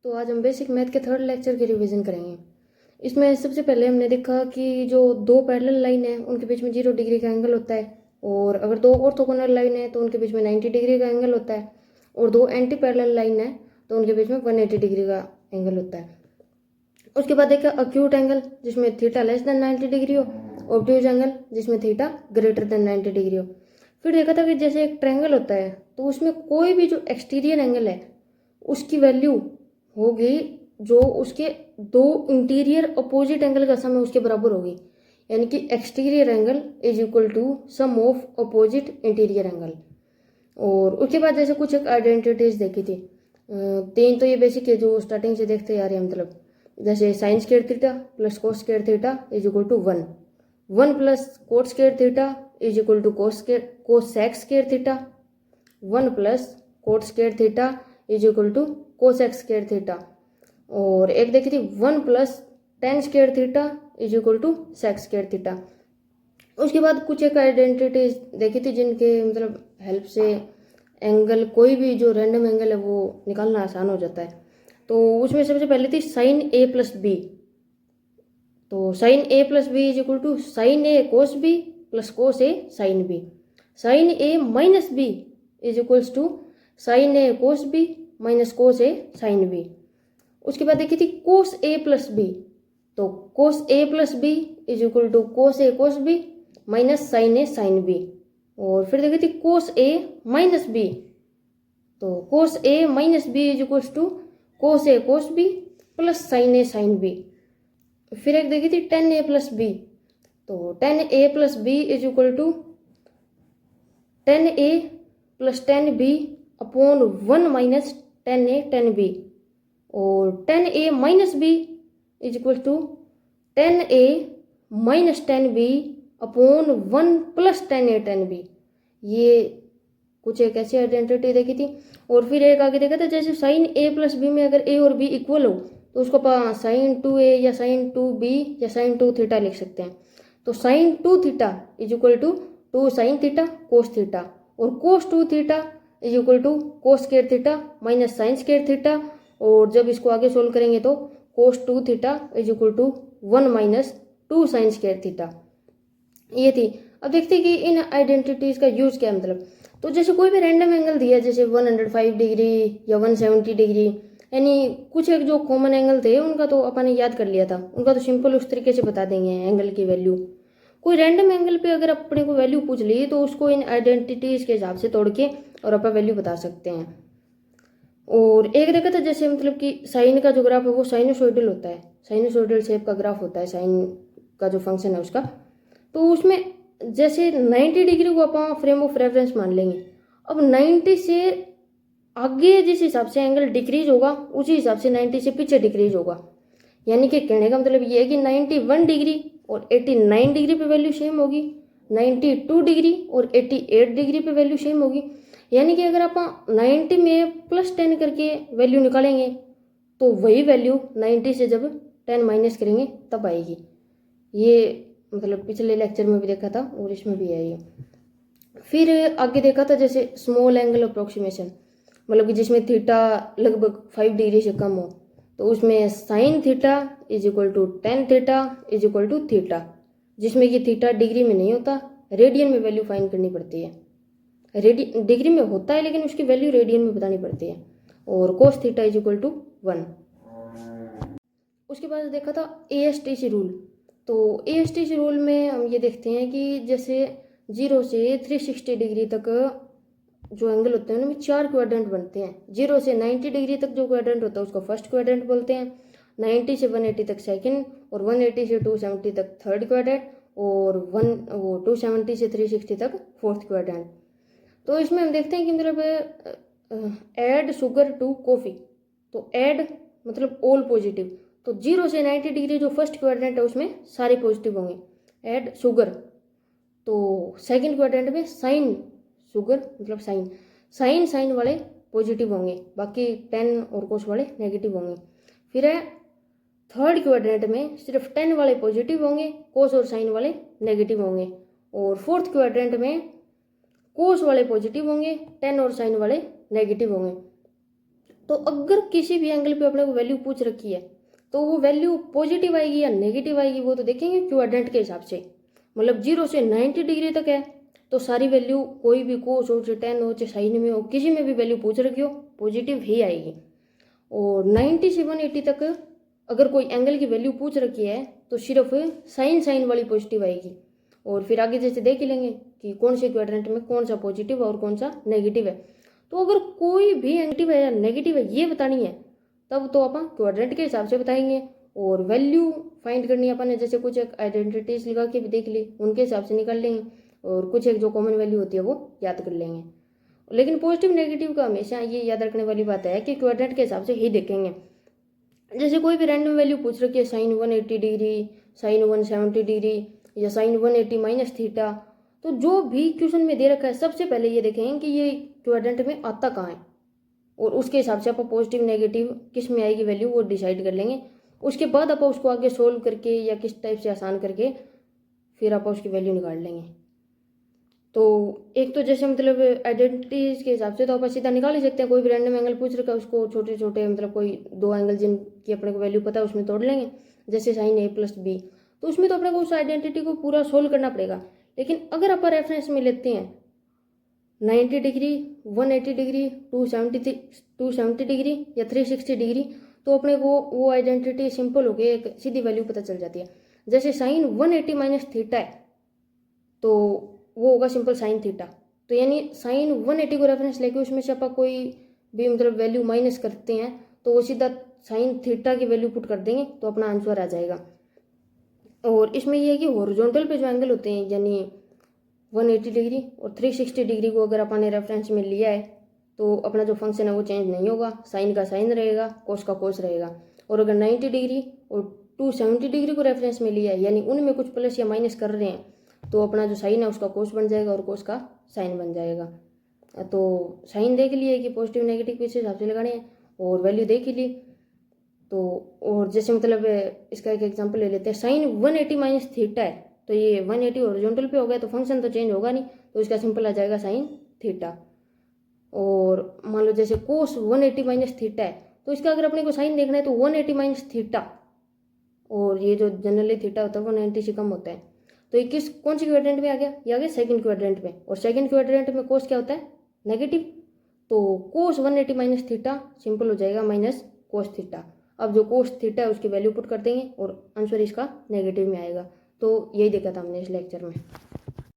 तो आज हम बेसिक मैथ के थर्ड लेक्चर की रिवीजन करेंगे। इसमें सबसे पहले हमने देखा कि जो दो पैरेलल लाइन है उनके बीच में 0 डिग्री का एंगल होता है, और अगर दो ऑर्थोगोनल लाइन है तो उनके बीच में 90 डिग्री का एंगल होता है, और दो एंटी पैरेलल लाइन है तो उनके बीच में 180 डिग्री का एंगल होता है। उसके बाद देखा अक्यूट एंगल जिसमें थीटा लेस देन 90 डिग्री हो, ऑब्ट्यूज एंगल जिसमें थीटा ग्रेटर देन 90 डिग्री हो। फिर देखा था कि जैसे एक ट्रायंगल होता है तो उसमें कोई भी जो एक्सटीरियर एंगल है उसकी वैल्यू होगी जो उसके दो इंटीरियर अपोजिट एंगल का सम है उसके बराबर होगी, यानी कि exterior angle is equal to sum of opposite interior angle. और उसके बाद जैसे कुछ एक आइडेंटिटीज देखी थी, तीन तो ये बेसिक है जो स्टार्टिंग से देखते आ रहे हैं, मतलब जैसे sine square theta plus cos square theta is equal to 1, 1 plus cot square theta is equal to cosec square theta, 1 plus cot square theta is equal to cosec square theta, और एक देखी थी 1 plus tan square theta is equal to sec square theta. उसके बाद कुछ एक identities देखी थी जिनके मतलब हेल्प से एंगल कोई भी जो रैंडम एंगल है वो निकालना आसान हो जाता है। तो उसमें सबसे पहले थी साइन ए प्लस बी। तो sine a plus B is equal to sine a cos B plus cos a sign b. Sine a minus B is equals to sine a cos b minus cos a sign b. उसके बाद देखी थी cos a plus B. तो cos a plus B is equal to cos A cos b minus sine A sign b. और फिर देखी थी cos A minus B. तो cos A minus B is equals to cos A cos B plus sin A sign B. फिर एक देखी थी tan A plus B. तो tan A plus B is equal to tan A plus tan B upon 1 minus tan A tan B. और tan A minus B is equal to tan A minus tan B upon 1 plus tan A tan B. ये कुछ एक ऐसी identity देखी थी। और फिर एक आगे देखा था जैसे साइन ए प्लस बी में अगर ए और बी इक्वल हो तो उसको अपन साइन 2a या साइन 2b या साइन 2 थीटा लिख सकते हैं। तो sine 2 theta is equal to 2 sine theta cos theta, और cos 2 theta is equal to cos square theta minus sine square theta. और जब इसको आगे सोल्व करेंगे तो cos 2 theta is equal to 1 minus 2 sine square theta. ये थी। अब देखते हैं कि इन आइडेंटिटीज का यूज क्या है। मतलब तो जैसे कोई भी रैंडम एंगल दिया जैसे 105 डिग्री या 170 डिग्री, यानी कुछ एक जो कॉमन एंगल थे उनका तो अपन ने याद कर लिया था, उनका तो सिंपल उस तरीके से बता देंगे एंगल की वैल्यू। कोई रैंडम एंगल पे अगर अपने को वैल्यू पूछ ली तो उसको इन आइडेंटिटीज के हिसाब से तोड़ के और अपन वैल्यू बता सकते हैं। और एक देखा था जैसे मतलब कि साइन का जो ग्राफ है वो साइनोसोइडल होता है, साइनोसोइडल शेप का ग्राफ होता है साइन का जो फंक्शन है उसका। तो उसमें जैसे 90 डिग्री को अपन फ्रेम ऑफ रेफरेंस मान लेंगे। अब 90 से आगे जिस हिसाब से एंगल डिक्रीज होगा उसी हिसाब से 90 से पीछे डिक्रीज होगा। यानी कि कहने का मतलब ये है कि 91 डिग्री और 89 डिग्री पे वैल्यू सेम होगी, 92 डिग्री और 88 डिग्री पे वैल्यू सेम होगी। यानी कि अगर आप 90 में प्लस 10 करके वैल्यू निकालेंगे तो वही वैल्यू 90 से जब 10 माइनस करेंगे तब आएगी। ये मतलब पिछले लेक्चर में भी देखा था और इसमें भी है ये। फिर आगे देखा था जैसे स्मॉल एंगल अप्रोक्सीमेशन, मतलब कि जिसमें थीटा लगभग 5 डिग्री से कम हो, तो उसमें sine theta is equal to tan theta is equal to theta, जिसमें कि थीटा डिग्री में नहीं होता, रेडियन में वैल्यू फाइंड करनी पड़ती है। डिग्री में होता है लेकिन उसकी वैल्यू रेडियन में बतानी पड़ती है। और cos theta is equal to 1। उसके बाद देखा था ASTC रूल। तो ASTC रूल में हम ये देखते हैं कि जैसे 0 से 360 डिग्री तक जो एंगल होते हैं उनमें 4 क्वाड्रेंट बनते हैं। 0 से 90 डिग्री तक जो क्वाड्रेंट होता है उसको फर्स्ट क्वाड्रेंट बोलते हैं, 90 से 180 तक सेकंड, और 180 से 270 तक थर्ड क्वाड्रेंट, और 270 से 360 तक फोर्थ क्वाड्रेंट। तो इसमें हम देखते हैं कि मतलब ऐड शुगर टू कॉफ़ी। तो ऐड मतलब ऑल पॉजिटिव, तो 0 से 90 डिग्री जो फर्स्ट क्वाड्रेंट है उसमें सारे पॉजिटिव होंगे। ऐड शुगर, तो सेकंड क्वाड्रेंट में साइन शुगर मतलब साइन साइन साइन वाले पॉजिटिव होंगे, बाकी 10 और कोस वाले नेगेटिव होंगे। फिर है थर्ड क्वाड्रेंट में सिर्फ 10 वाले पॉजिटिव होंगे, कोस और साइन वाले नेगेटिव होंगे। और फोर्थ क्वाड्रेंट में कोस वाले पॉजिटिव होंगे, 10 और साइन वाले नेगेटिव होंगे। तो अगर किसी भी एंगल पे अपने को वैल्यू पूछ रखी है तो वो वैल्यू पॉजिटिव आएगी या नेगेटिव आएगी वो तो देखेंगे क्वाड्रेंट के हिसाब से। मतलब 0 से 90 डिग्री तक है तो सारी वैल्यू कोई भी कोस हो, चाहे टेन हो, चाहे साइन में हो, किसी में भी वैल्यू पूछ रखी हो पॉजिटिव ही आएगी। और 90 से 180 तक अगर कोई एंगल की वैल्यू पूछ रखी है तो सिर्फ साइन साइन वाली पॉजिटिव आएगी। और फिर आगे जैसे देख लेंगे कि कौन से क्वाड्रेंट में कौन सा पॉजिटिव और कौन सा नेगेटिव है। तो अगर कोई भी नेगेटिव है या नेगेटिव है ये बतानी है तब तो अपन क्वाड्रेंट के हिसाब से बताएंगे। और वैल्यू फाइंड करनी है अपन ने, जैसे कुछ एक आइडेंटिटीज लगा के भी देख ली उनके हिसाब से निकाल लेंगे और कुछ एक जो कॉमन वैल्यू होती है वो याद कर लेंगे। लेकिन पॉजिटिव नेगेटिव का हमेशा ये याद रखने वाली बात है कि क्वाड्रेंट के हिसाब से ही देखेंगे। जैसे कोई भी रैंडम वैल्यू पूछ रखी है साइन 180 डिग्री, साइन 170 डिग्री या साइन 180 माइनस थीटा, तो जो भी क्वेश्चन में दे रखा है सबसे पहले ये देखेंगे कि ये क्वाड्रेंट में आता कहाँ है और उसके हिसाब से आप पॉजिटिव नेगेटिव किस में आएगी वैल्यू वो डिसाइड कर लेंगे। उसके बाद आप उसको आगे सोल्व करके या किस टाइप से आसान करके फिर आप उसकी वैल्यू निकाल लेंगे। तो एक तो जैसे मतलब आइडेंटिटीज के हिसाब से तो आप सीधा निकाल ही सकते हैं। कोई भी रैंडम एंगल पूछ रखा है उसको छोटे छोटे मतलब कोई दो एंगल जिनकी अपने को वैल्यू पता है उसमें तोड़ लेंगे। जैसे साइन a प्लस बी तो उसमें तो अपने को उस आइडेंटिटी को पूरा सोल्व करना पड़ेगा। लेकिन अगर आप रेफरेंस में लेते हैं 90 डिग्री, 180 डिग्री, 270 डिग्री या 360 डिग्री तो अपने को वो आइडेंटिटी सिंपल हो गई, एक सीधी वैल्यू पता चल जाती है। जैसे साइन 180 माइनस थीटा है तो वो होगा सिंपल साइन थीटा। तो यानी साइन 180 को रेफरेंस लेके उसमें से आप कोई भी मतलब वैल्यू माइनस करते हैं तो वो सीधा साइन थीटा की वैल्यू पुट कर देंगे तो अपना आंसर आ जाएगा। और इसमें ये है कि हॉरिजॉन्टल पे जो एंगल होते हैं यानी 180 डिग्री और 360 डिग्री को अगर अपन ने रेफरेंस में लिया है तो अपना जो फंक्शन है वो चेंज नहीं होगा, साइन का साइन रहेगा, कोस का कोस रहेगा। और अगर 90 डिग्री और 270 डिग्री को रेफरेंस में लिया है यानी उनमें कुछ प्लस या माइनस कर रहे हैं तो अपना जो साइन है उसका कोस बन जाएगा और कोस का साइन बन जाएगा। तो साइन देख लिए कि पॉजिटिव नेगेटिव किस हिसाब से लगाने हैं और वैल्यू देख ही ली। तो और जैसे मतलब इसका एक एग्जांपल ले लेते हैं, साइन 180 माइनस थीटा है तो ये 180 हॉरिजॉन्टल पे हो गया तो फंक्शन तो चेंज होगा नहीं तो इसका सिंपल आ जाएगा साइन थीटा। और मान लो जैसे कोस 180 माइनस थीटा है तो इसका अगर अपने को साइन देखना है तो 180 माइनस थीटा और ये जो जनरली थीटा होता है वो 90 से कम होता है तो ये किस कौन सी क्वाड्रेंट में आ गया, ये आ गया सेकंड क्वाड्रेंट में। और सेकंड क्वाड्रेंट में कोस क्या होता है, नेगेटिव। तो कोस 180 माइनस थीटा सिंपल हो जाएगा माइनस कोस थीटा। अब जो कोस थीटा है उसकी वैल्यू पुट कर देंगे और आंसर इसका नेगेटिव में आएगा। तो यही देखा था हमने इस लेक्चर में।